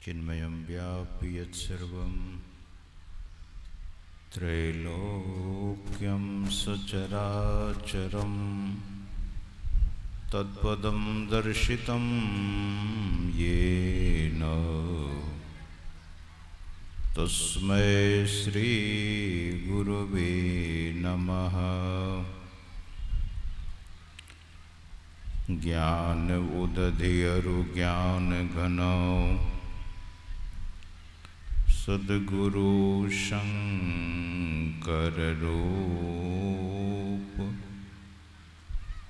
चिन्मयं व्यापि यत्सर्वं त्रैलोक्यं सचराचरं तत्पदं दर्शितं येन तस्मै श्रीगुरुवे नमः। ज्ञान उदधियरु ज्ञान घन सद्गुरु शंकर रूप।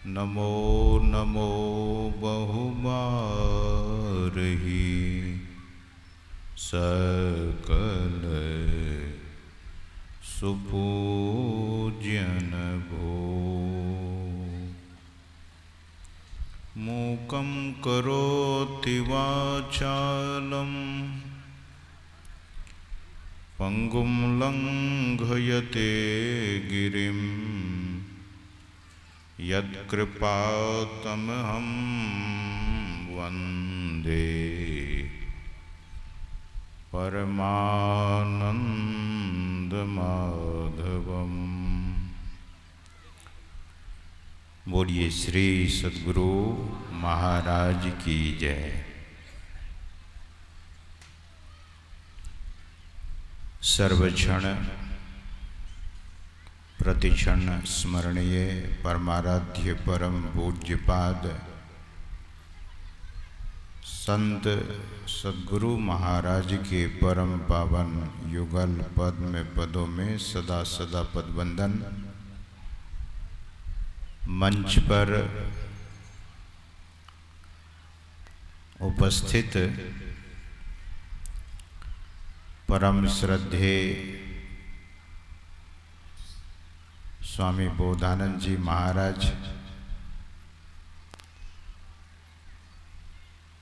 नमो नमो बहुबारही सकल सुपूज्यन भो। मूकं करोति वाचालं पंगुं लंघयते गिरिं यत्कृपातमहं वन्दे परमानंदमाधवम्। बोलिए श्री सद्गुरु महाराज की जय। सर्वक्षण प्रतिक्षण स्मरणीय परमाराध्य परम पूज्यपाद संत सद्गुरु महाराज के परम पावन युगल पद में पदों में सदा सदा पदवंदन। मंच पर उपस्थित परम श्रद्धेय स्वामी बोधानंद जी महाराज,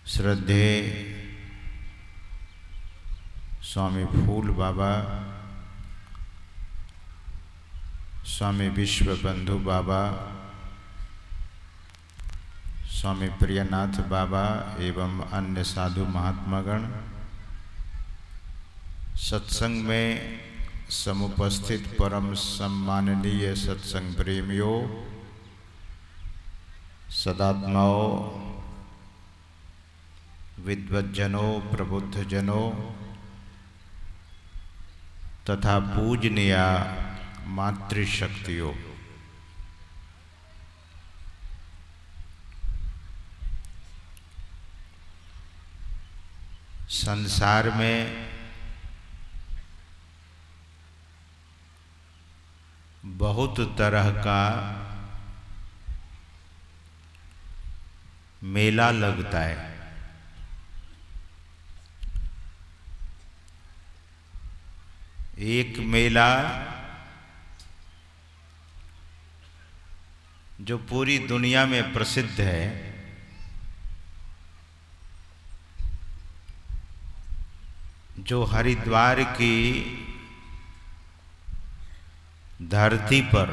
श्रद्धेय स्वामी फूल बाबा, स्वामी विश्वबंधु बाबा, स्वामी प्रियनाथ बाबा एवं अन्य साधु महात्मागण, सत्संग में समुपस्थित परम सम्माननीय सत्संग प्रेमियों, सदात्माओं, विद्वज्जनों, प्रबुद्धजनों तथा पूजनीय मातृशक्तियों, संसार में बहुत तरह का मेला लगता है। एक मेला जो पूरी दुनिया में प्रसिद्ध है, जो हरिद्वार की धरती पर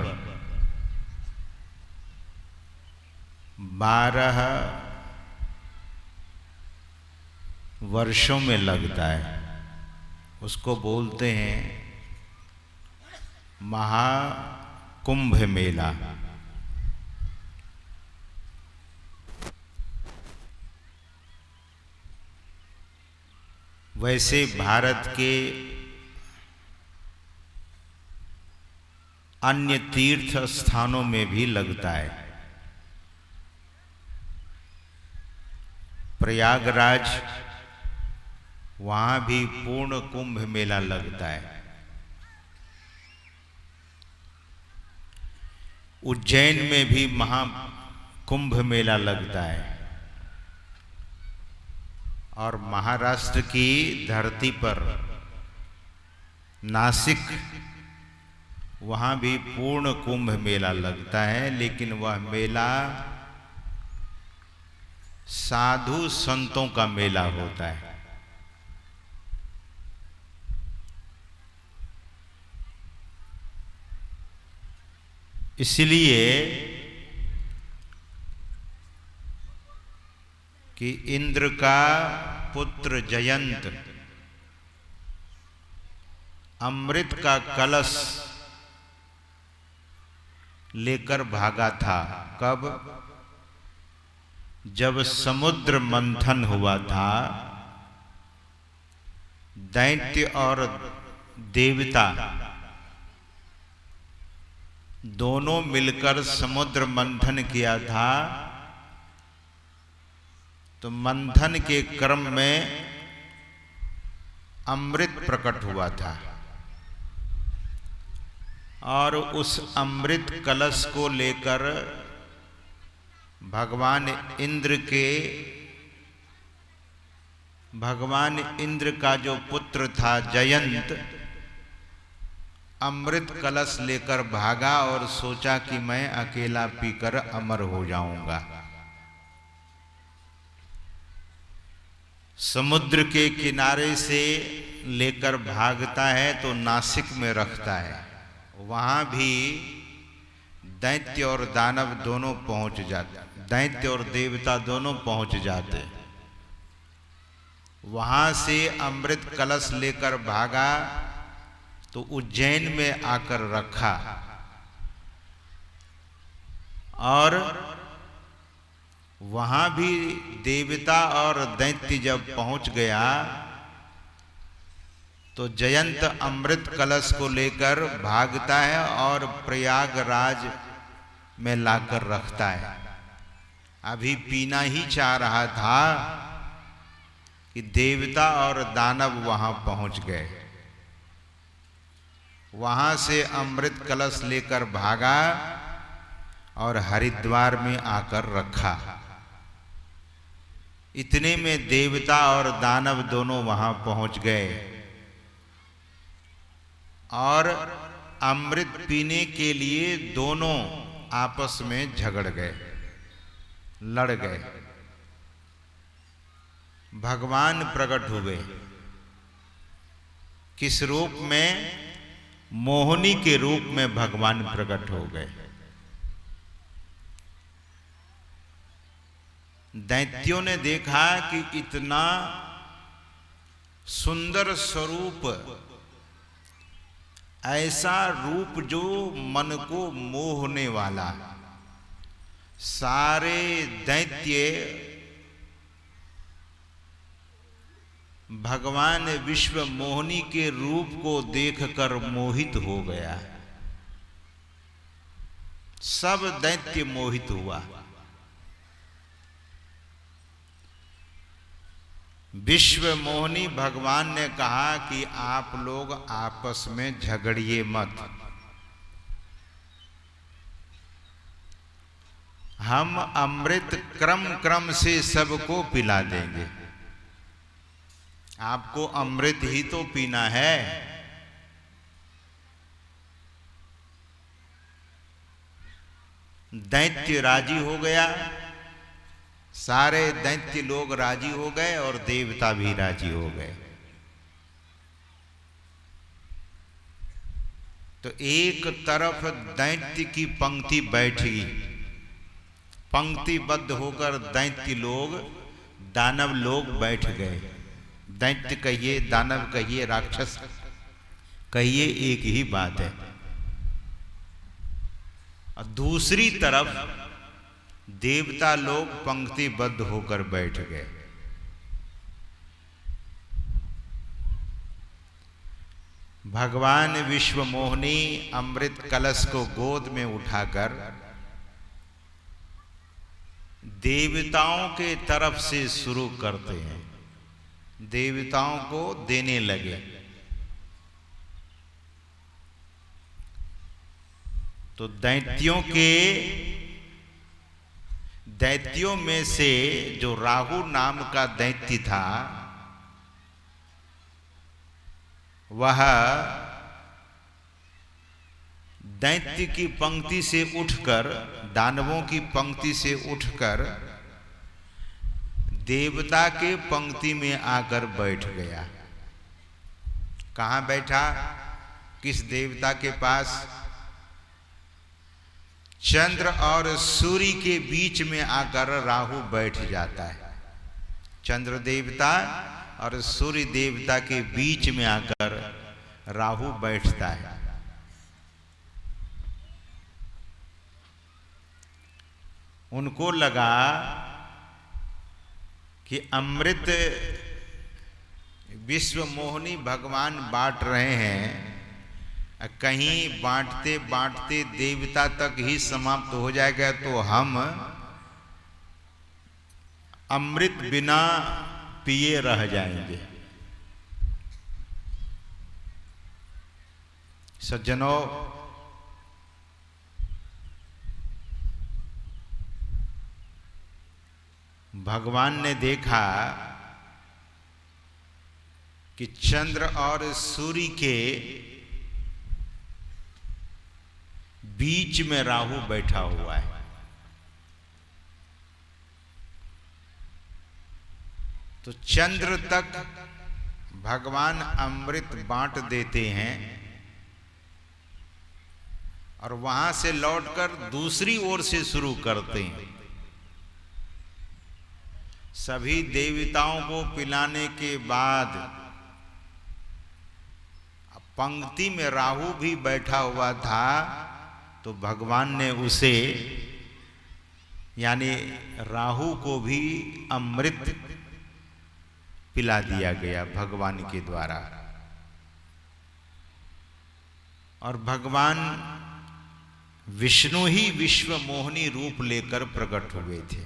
12 वर्षों में लगता है, उसको बोलते हैं महाकुंभ मेला। वैसे भारत के अन्य तीर्थ स्थानों में भी लगता है। प्रयागराज, वहाँ भी पूर्ण कुंभ मेला लगता है। उज्जैन में भी महाकुंभ मेला लगता है। और महाराष्ट्र की धरती पर नासिक, वहाँ भी पूर्ण कुंभ मेला लगता है, लेकिन वह मेला साधु संतों का मेला होता है। इसलिए कि इंद्र का पुत्र जयंत अमृत का कलश लेकर भागा था। कब? जब समुद्र मंथन हुआ था, दैत्य और देवता दोनों मिलकर समुद्र मंथन किया था। तो मंथन के क्रम में अमृत प्रकट हुआ था और उस अमृत कलश को लेकर भगवान इंद्र का जो पुत्र था जयंत अमृत कलश लेकर भागा और सोचा कि मैं अकेला पीकर अमर हो जाऊंगा। समुद्र के किनारे से लेकर भागता है तो नासिक में रखता है, वहां भी दैत्य और दानव दोनों पहुंच जाते, दैत्य और देवता दोनों पहुंच जाते। वहां से अमृत कलश लेकर भागा तो उज्जैन में आकर रखा और वहां भी देवता और दैत्य जब पहुंच गया तो जयंत अमृत कलश को लेकर भागता है और प्रयागराज में लाकर रखता है। अभी पीना ही चाह रहा था कि देवता और दानव वहां पहुंच गए। वहां से अमृत कलश लेकर भागा और हरिद्वार में आकर रखा। इतने में देवता और दानव दोनों वहां पहुंच गए और अमृत पीने के लिए दोनों आपस में झगड़ गए, लड़ गए। भगवान प्रकट हुए। किस रूप में? मोहिनी के रूप में भगवान प्रकट हो गए। दैत्यों ने देखा कि इतना सुंदर स्वरूप, ऐसा रूप जो मन को मोहने वाला। सारे दैत्य भगवान विश्व मोहिनी के रूप को देखकर मोहित हो गया। सब दैत्य मोहित हुआ। विश्व मोहिनी भगवान ने कहा कि आप लोग आपस में झगड़िए मत, हम अमृत क्रम क्रम से सबको पिला देंगे। आपको अमृत ही तो पीना है। दैत्य राजी हो गया, सारे दैत्य लोग राजी हो गए और देवता भी राजी हो गए। तो एक तरफ दैत्य की पंक्ति बैठी, पंक्तिबद्ध होकर दैत्य लोग, दानव लोग बैठ गए। दैत्य कहिए, दानव कहिए, राक्षस कहिए, एक ही बात है। और दूसरी तरफ देवता लोग पंक्तिबद्ध होकर बैठ गए। भगवान विश्व मोहिनी अमृत कलश को गोद में उठाकर देवताओं के तरफ से शुरू करते हैं, देवताओं को देने लगे। तो दैत्यों में से जो राहु नाम का दैत्य था, वह दैत्य की पंक्ति से उठकर, दानवों की पंक्ति से उठकर देवता के पंक्ति में आकर बैठ गया। कहाँ बैठा? किस देवता के पास? चंद्र और सूर्य के बीच में आकर राहु बैठ जाता है। चंद्र देवता और सूर्य देवता के बीच में आकर राहु बैठता है। उनको लगा कि अमृत विश्व मोहिनी भगवान बांट रहे हैं, कहीं बांटते बांटते देवता तक ही समाप्त हो जाएगा तो हम अमृत बिना पिए रह जाएंगे। सज्जनों, भगवान ने देखा कि चंद्र और सूर्य के बीच में राहु बैठा हुआ है। तो चंद्र तक भगवान अमृत बांट देते हैं और वहां से लौटकर दूसरी ओर से शुरू करते हैं। सभी देवताओं को पिलाने के बाद पंक्ति में राहु भी बैठा हुआ था, तो भगवान ने उसे यानी राहु को भी अमृत पिला दिया गया भगवान के द्वारा। और भगवान विष्णु ही विश्व मोहिनी रूप लेकर प्रकट हुए थे।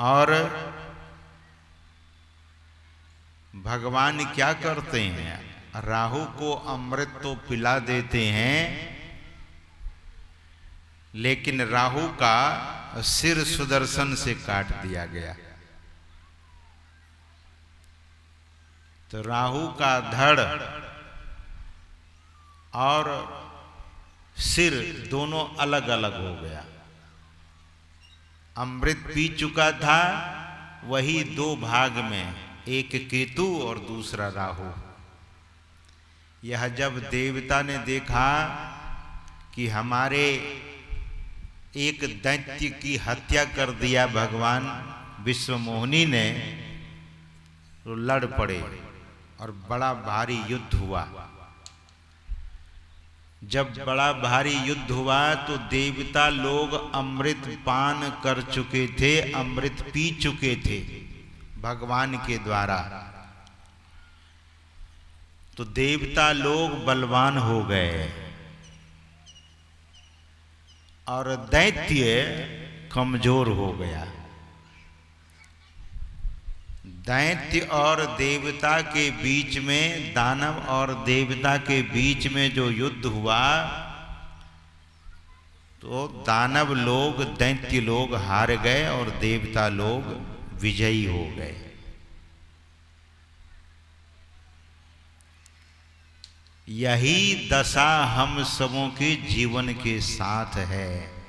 और भगवान क्या करते हैं, राहु को अमृत तो पिला देते हैं, लेकिन राहु का सिर सुदर्शन से काट दिया गया। तो राहु का धड़ और सिर दोनों अलग अलग हो गया। अमृत पी चुका था, वही दो भाग में, एक केतु और दूसरा राहु। यह जब देवता ने देखा कि हमारे एक दैत्य की हत्या कर दिया भगवान विश्व मोहिनी ने, तो लड़ पड़े और बड़ा भारी युद्ध हुआ। जब बड़ा भारी युद्ध हुआ तो देवता लोग अमृत पान कर चुके थे, अमृत पी चुके थे भगवान के द्वारा। तो देवता लोग बलवान हो गए और दैत्य कमजोर हो गया। दैत्य और देवता के बीच में, दानव और देवता के बीच में जो युद्ध हुआ, तो दानव लोग, दैत्य लोग हार गए और देवता लोग विजयी हो गए। यही दशा हम सबों के जीवन के साथ है।